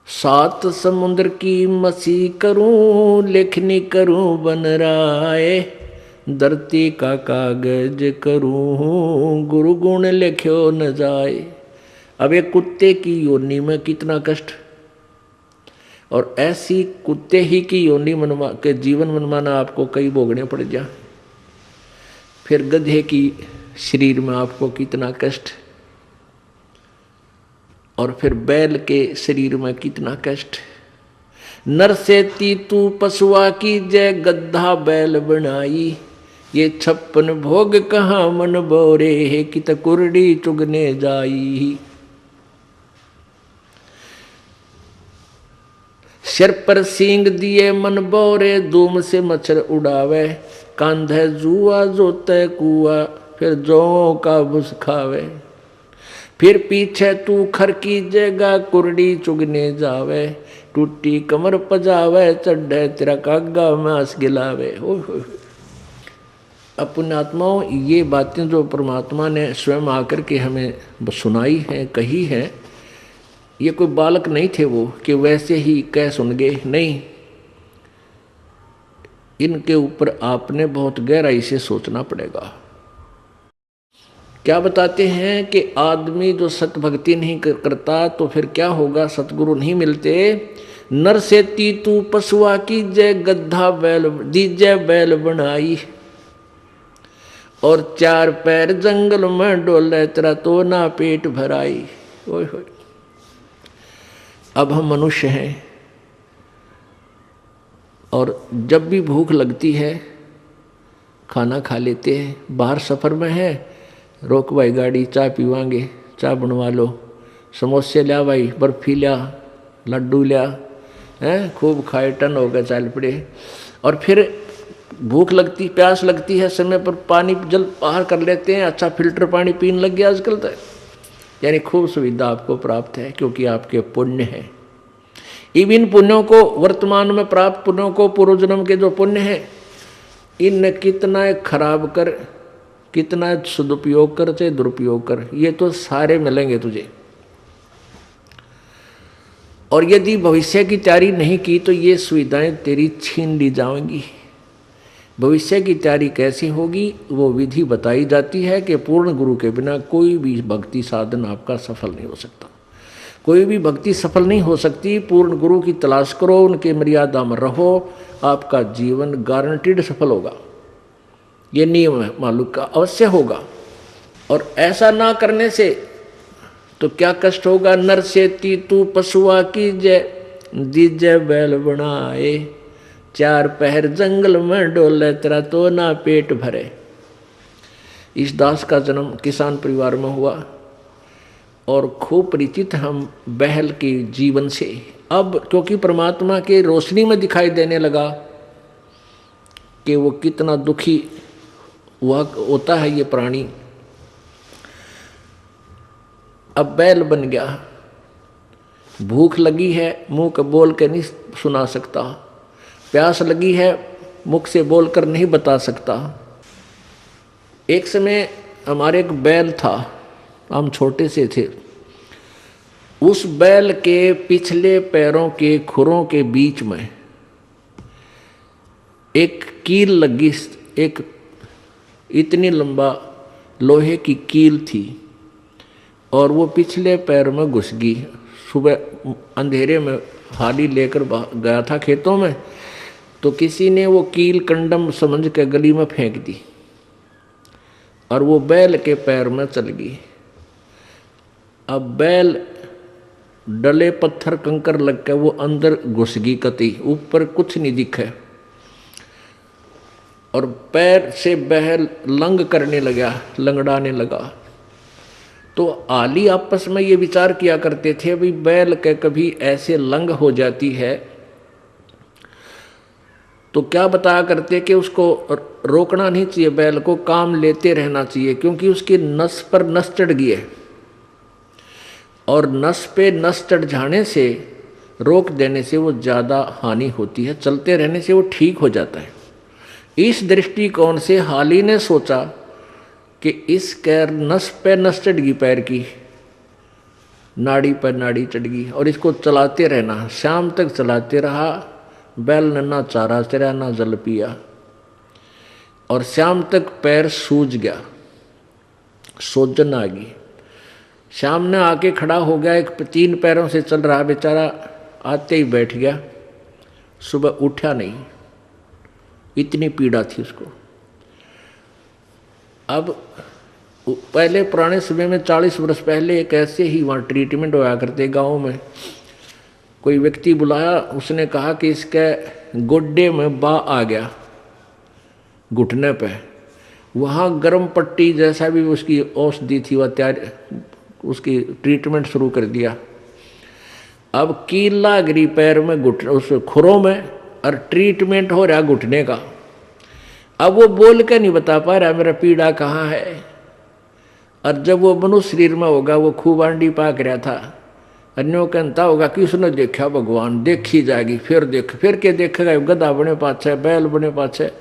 सात समुद्र की मसी करूं, लेखनी करूं बन राय, धरती का कागज करूं, गुरु गुण लिख्यो न जाए। अब एक कुत्ते की योनि में कितना कष्ट, और ऐसी कुत्ते ही की योनि मनवा के जीवन मनमाना आपको कई भोगने पड़ जा। फिर गधे की शरीर में आपको कितना कष्ट, और फिर बैल के शरीर में कितना कष्ट। नर से तीतू पशुआ की जय, गद्धा बैल बनाई, ये 56 भोग कहाँ मन बोरे है, कित कुरडी चुगने जाई। सिर पर सींग दिए मन बोरे, धूम से मच्छर उड़ावे, कांधे जुआ जोते कुआ, फिर जो का भुस खावे। फिर पीछे तू खर की जगह, कुरडी चुगने जावे, टूटी कमर पजावे, चढ़े तेरा कागा मांस गिलावे। अपने आत्माओं, ये बातें जो परमात्मा ने स्वयं आकर के हमें सुनाई हैं, कही हैं, ये कोई बालक नहीं थे वो कि वैसे ही कह सुन गए, नहीं। इनके ऊपर आपने बहुत गहराई से सोचना पड़ेगा। क्या बताते हैं कि आदमी जो सतभक्ति नहीं करता तो फिर क्या होगा, सतगुरु नहीं मिलते। नर से तीतू पशुआ की जय, गद्धा बैल दीजय बैल बनाई, और 4 पैर जंगल में डोले, तेरा तो ना पेट भराई। ओए होए, अब हम मनुष्य हैं, और जब भी भूख लगती है खाना खा लेते हैं। बाहर सफ़र में है, रोक भाई गाड़ी, चाय पीवांगे, चाय बनवा लो, समोसे लिया भाई, बर्फी लिया, लड्डू लिया, हैं खूब खाए, टन हो गए, चल पड़े। और फिर भूख लगती, प्यास लगती है, समय पर पानी जल बाहर कर लेते हैं, अच्छा फिल्टर पानी पीने लग गया आजकल तो। यानी खूब सुविधा आपको प्राप्त है, क्योंकि आपके पुण्य हैं। इन पुण्यों को, वर्तमान में प्राप्त पुण्यों को, पूर्व जन्म के जो पुण्य हैं, इन कितना खराब कर, कितना सदुपयोग कर चाहे दुरुपयोग कर, ये तो सारे मिलेंगे तुझे। और यदि भविष्य की तैयारी नहीं की तो ये सुविधाएं तेरी छीन ली जाएंगी। भविष्य की तैयारी कैसी होगी, वो विधि बताई जाती है कि पूर्ण गुरु के बिना कोई भी भक्ति साधन आपका सफल नहीं हो सकता। कोई भी भक्ति सफल नहीं हो सकती। पूर्ण गुरु की तलाश करो, उनके मर्यादा में रहो, आपका जीवन गारंटीड सफल होगा। ये नियम है, मालूम का अवश्य होगा। और ऐसा ना करने से तो क्या कष्ट होगा। नर से तीतू पशुआ की जय, दीजय बैल बनाए, 4 पहर जंगल में डोले, तेरा तो ना पेट भरे। इस दास का जन्म किसान परिवार में हुआ, और खूब परिचित हम बहल के जीवन से। अब क्योंकि परमात्मा के रोशनी में दिखाई देने लगा कि वो कितना दुखी हुआ होता है ये प्राणी। अब बैल बन गया, भूख लगी है, मुंह का बोल के नहीं सुना सकता, प्यास लगी है, मुख से बोलकर नहीं बता सकता। एक समय हमारे एक बैल था, हम छोटे से थे। उस बैल के पिछले पैरों के खुरों के बीच में एक कील लगी, एक इतनी लंबा लोहे की कील थी, और वो पिछले पैर में घुस गई। सुबह अंधेरे में हाली लेकर गया था खेतों में, तो किसी ने वो कील कंडम समझ के गली में फेंक दी, और वो बैल के पैर में चल गई। अब बैल डले पत्थर कंकर लग के वो अंदर घुस गई, कती ऊपर कुछ नहीं दिखे, और पैर से बैल लंग करने लगा, लंगड़ाने लगा। तो आली आपस में ये विचार किया करते थे, भाई बैल के कभी ऐसे लंग हो जाती है तो क्या बताया करते कि उसको रोकना नहीं चाहिए, बैल को काम लेते रहना चाहिए, क्योंकि उसकी नस पर नस चढ़ गई है, और नस पे नस चढ़ जाने से, रोक देने से वो ज़्यादा हानि होती है, चलते रहने से वो ठीक हो जाता है। इस दृष्टिकोण से हाली ने सोचा कि इस कैर नस पे नस चढ़ गई पैर की, नाड़ी पर नाड़ी चढ़ गई। और इसको चलाते रहना, शाम तक चलाते रहा। बैल ने ना चारा चरा ना जल पिया, और शाम तक पैर सूज गया, सोजन आ गई। शाम ने आके खड़ा हो गया, एक 3 पैरों से चल रहा बेचारा, आते ही बैठ गया, सुबह उठा नहीं, इतनी पीड़ा थी उसको। अब पहले पुराने समय में 40 वर्ष पहले एक ऐसे ही वहाँ ट्रीटमेंट होया करते गाँव में। कोई व्यक्ति बुलाया, उसने कहा कि इसके गोड्डे में बा आ गया घुटने पे, वहाँ गर्म पट्टी जैसा भी उसकी औषधि थी वह तैयार, उसकी ट्रीटमेंट शुरू कर दिया। अब कीला गिरी पैर में, घुटने उस खुरों में, और ट्रीटमेंट हो रहा घुटने का। अब वो बोल के नहीं बता पा रहा मेरा पीड़ा कहाँ है। और जब वो मनुष्य शरीर में होगा, वो खूब आंडी पाक रहा था, अन्यों कहता होगा कि उसने देखा भगवान, देखी जाएगी, फिर देख, फिर क्या देखेगा, गधा बने पाछे, बैल बने पाछे।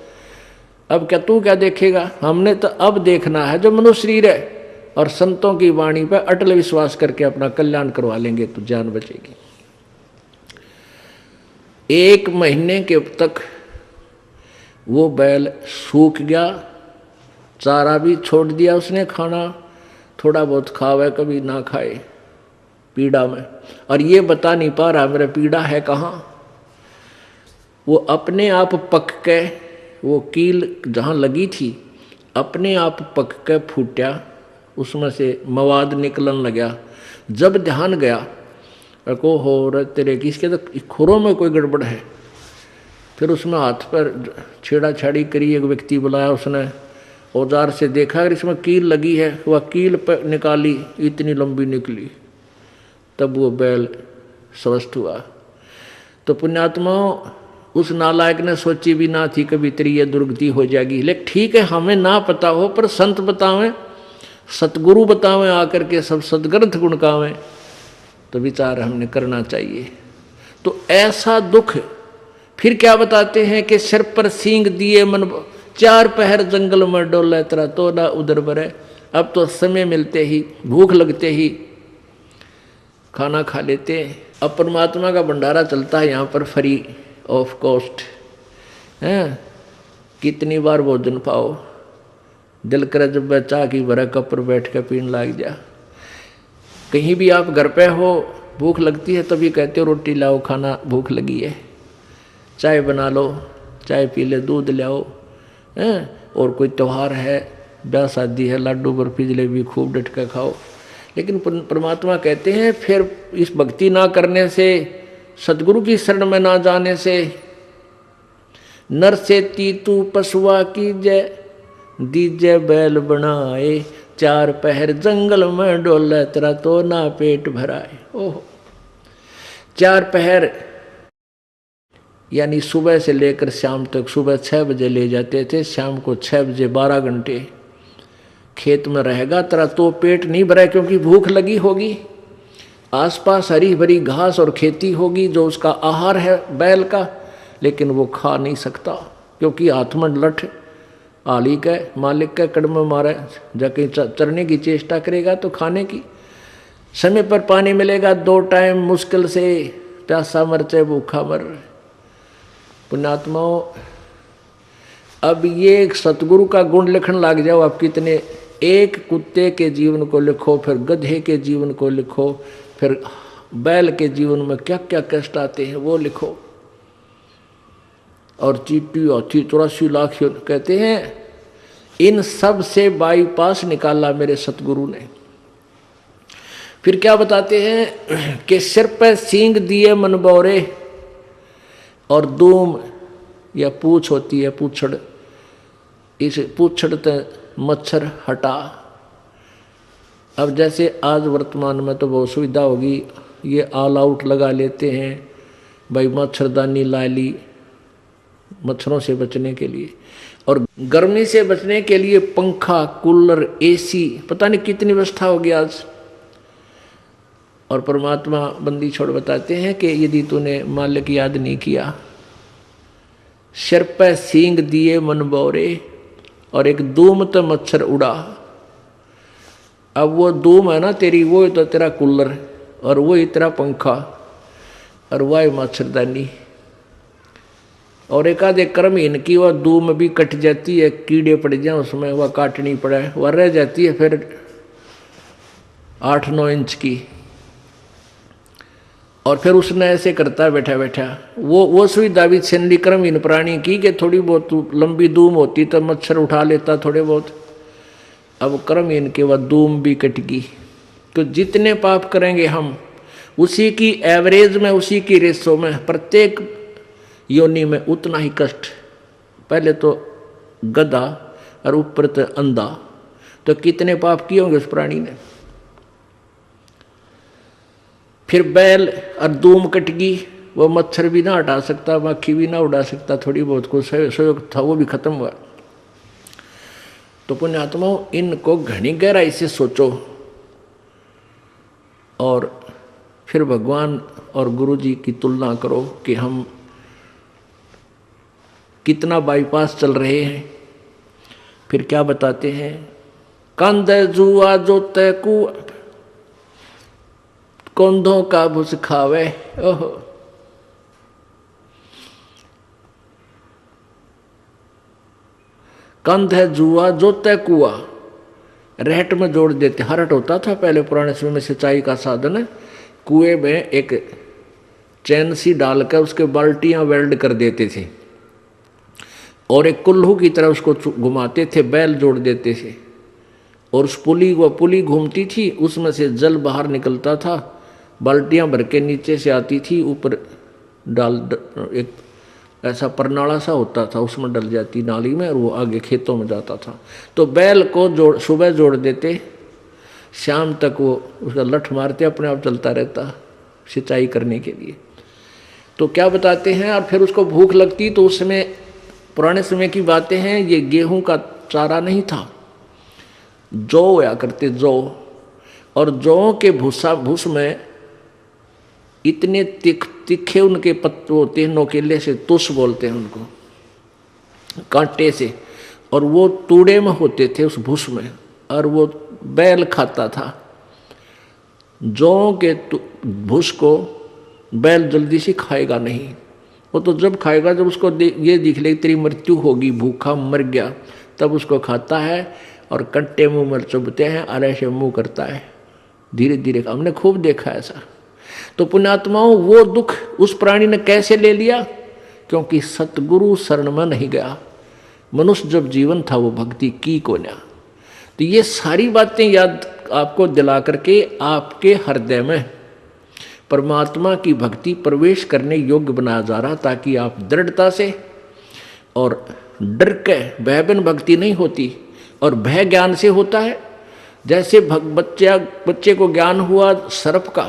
अब क्या तू क्या देखेगा, हमने तो अब देखना है जो मनुष्य शरीर है, और संतों की वाणी पर अटल विश्वास करके अपना कल्याण करवा लेंगे तो जान बचेगी। 1 महीने के तक वो बैल सूख गया, चारा भी छोड़ दिया उसने खाना, थोड़ा बहुत खावे कभी ना खाए पीड़ा में, और ये बता नहीं पा रहा मेरा पीड़ा है कहाँ। वो अपने आप पक के, वो कील जहाँ लगी थी अपने आप पक के फूटा, उसमें से मवाद निकलन लगा। जब ध्यान गया को हो रहा तेरे किसके, तो खुरों में कोई गड़बड़ है। फिर उसमें हाथ पर छेड़ा छाड़ी करी, एक व्यक्ति बुलाया, उसने औजार से देखा अगर इसमें कील लगी है, वह कील पर निकाली, इतनी लंबी निकली, तब वो बैल स्वस्थ हुआ। तो पुण्यात्माओं, उस नालायक ने सोची भी ना थी कभी तेरी ये दुर्गति हो जाएगी। लेकिन ठीक है, हमें ना पता हो, पर संत बतावें, सतगुरु बतावें आकर के, सब सदग्रंथ गुणकावें, तो विचार हमने करना चाहिए। तो ऐसा दुख फिर क्या बताते हैं कि सिर पर सींग दिए मन, 4 पहर जंगल में डोले, तेरा तो ना उधर बरे। अब तो समय मिलते ही, भूख लगते ही खाना खा लेते हैं। अब परमात्मा का भंडारा चलता है यहाँ पर फ्री ऑफ कॉस्ट है, कितनी बार भोजन पाओ, दिल करे जब चाह की भरा कप पर बैठ कर पीने लग जा। कहीं भी आप घर पे हो, भूख लगती है तभी कहते हो रोटी लाओ, खाना भूख लगी है, चाय बना लो, चाय पी ले, दूध लाओ हैं। और कोई त्यौहार है, ब्याह शादी है, लाडू बर्फी जलेबी खूब डट कर खाओ। लेकिन परमात्मा कहते हैं फिर इस भक्ति ना करने से, सदगुरु की शरण में ना जाने से, नर से तीतू पशुआ की जय, दीजे बैल बनाए, 4 पहर जंगल में डोले, तेरा तो ना पेट भराए। ओह, 4 पहर यानी सुबह से लेकर शाम तक, सुबह 6 बजे ले जाते थे, शाम को 6 बजे 12 घंटे खेत में रहेगा, तेरा तो पेट नहीं भरा, क्योंकि भूख लगी होगी। आसपास हरी भरी घास और खेती होगी जो उसका आहार है बैल का, लेकिन वो खा नहीं सकता, क्योंकि हाथ में लठ आली के मालिक के कड़म मारे, जाके चरने की चेष्टा करेगा तो खाने की। समय पर पानी मिलेगा 2 टाइम, मुश्किल से, प्यासा मर चाहे भूखा मर। पुण्यात्माओं, अब ये सतगुरु का गुण लिखने लग जाओ आप कितने। एक कुत्ते के जीवन को लिखो, फिर गधे के जीवन को लिखो, फिर बैल के जीवन में क्या क्या कष्ट आते हैं वो लिखो। और चीटी हाथी 84 लाख कहते हैं, इन सब से बाईपास निकाला मेरे सतगुरु ने। फिर क्या बताते हैं कि सिर पर सींग दिए मन बौरे, और दूम या पूछ होती है, पूछड़, इस पूछड़ ते मच्छर हटा। अब जैसे आज वर्तमान में तो बहुत सुविधा होगी, ये ऑल आउट लगा लेते हैं भाई, मच्छरदानी ला ली मच्छरों से बचने के लिए, और गर्मी से बचने के लिए पंखा, कूलर, एसी, पता नहीं कितनी व्यवस्था होगी आज। और परमात्मा बंदी छोड़ बताते हैं कि यदि तूने मालिक याद नहीं किया, सिर पे सींग दिए मन बौरे, और एक धूम तो मच्छर उड़ा। अब वो धूम है ना तेरी, वो तो तेरा कूलर, और वो इतना पंखा और वह मच्छरदानी और एक आधे कर्महीन की वह दूम भी कट जाती है, कीड़े पड़ जाए उसमें, वह काटनी पड़े, वह रह जाती है फिर 8-9 इंच की। और फिर उसने ऐसे करता है बैठा बैठा, वो सुविधा भी छीन ली कर्महीन प्राणी की कि थोड़ी बहुत लंबी दूम होती तो मच्छर उठा लेता थोड़े बहुत। अब कर्महीन के वह दूम भी कट गई। तो जितने पाप करेंगे हम, उसी की एवरेज में, उसी की रेशो में, प्रत्येक योनि में उतना ही कष्ट। पहले तो गधा और ऊपर तो अंधा, तो कितने पाप किए होंगे उस प्राणी ने। फिर बैल और दूम कटगी, वो मच्छर भी ना हटा सकता, मक्खी भी ना उड़ा सकता, थोड़ी बहुत कुछ सहयोग था वो भी खत्म हुआ। तो पुण्यात्माओं, इनको घनी गहराई से सोचो और फिर भगवान और गुरु जी की तुलना करो कि हम कितना बाईपास चल रहे हैं। फिर क्या बताते हैं, कंध जुआ जोते कु कंधों का भुस खावे। ओहो, कंध है जुआ जोते कुआ, रहट में जोड़ देते। हरट होता था पहले पुराने समय में सिंचाई का साधन, कुएं में एक चैन सी डालकर उसके बाल्टियां वेल्ड कर देते थे और एक कुल्लू की तरह उसको घुमाते थे, बैल जोड़ देते थे और उस पुली घूमती थी, उसमें से जल बाहर निकलता था, बाल्टियां भर के नीचे से आती थी, ऊपर डाल एक ऐसा परनाला सा होता था, उसमें डल जाती नाली में और वो आगे खेतों में जाता था। तो बैल को सुबह जोड़ देते, शाम तक वो उसका लठ मारते, अपने आप चलता रहता सिंचाई करने के लिए। तो क्या बताते हैं, और फिर उसको भूख लगती तो उस समय, पुराने समय की बातें हैं, ये गेहूं का चारा नहीं था, जौ होया करते जौ, और जौ के भूस में इतने तीखे उनके पत्ते होते हैं, नोकेले से, तुस बोलते हैं उनको, कांटे से, और वो तूड़े में होते थे उस भूस में, और वो बैल खाता था। जौ के भूस को बैल जल्दी से खाएगा नहीं, वो तो जब खाएगा जब उसको ये दिख ले तेरी मृत्यु होगी, भूखा मर गया, तब उसको खाता है और कट्टे मुंह में चुभते हैं, अरे से मुंह करता है धीरे धीरे। हमने खूब देखा ऐसा। तो पुण्यात्माओं, वो दुख उस प्राणी ने कैसे ले लिया? क्योंकि सतगुरु शरण में नहीं गया। मनुष्य जब जीवन था वो भक्ति की को ना। तो ये सारी बातें याद आपको दिला करके आपके हृदय में परमात्मा की भक्ति प्रवेश करने योग्य बनाया जा रहा, ताकि आप दृढ़ता से, और डर के भय बिन भक्ति नहीं होती, और भय ज्ञान से होता है। जैसे बच्चे को ज्ञान हुआ सर्प का,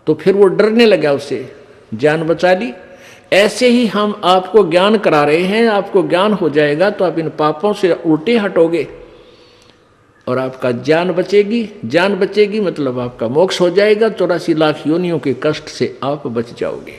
तो फिर वो डरने लगा, उससे जान बचा ली। ऐसे ही हम आपको ज्ञान करा रहे हैं, आपको ज्ञान हो जाएगा तो आप इन पापों से उल्टे हटोगे और आपका जान बचेगी। जान बचेगी मतलब आपका मोक्ष हो जाएगा, 84 लाख योनियों के कष्ट से आप बच जाओगे।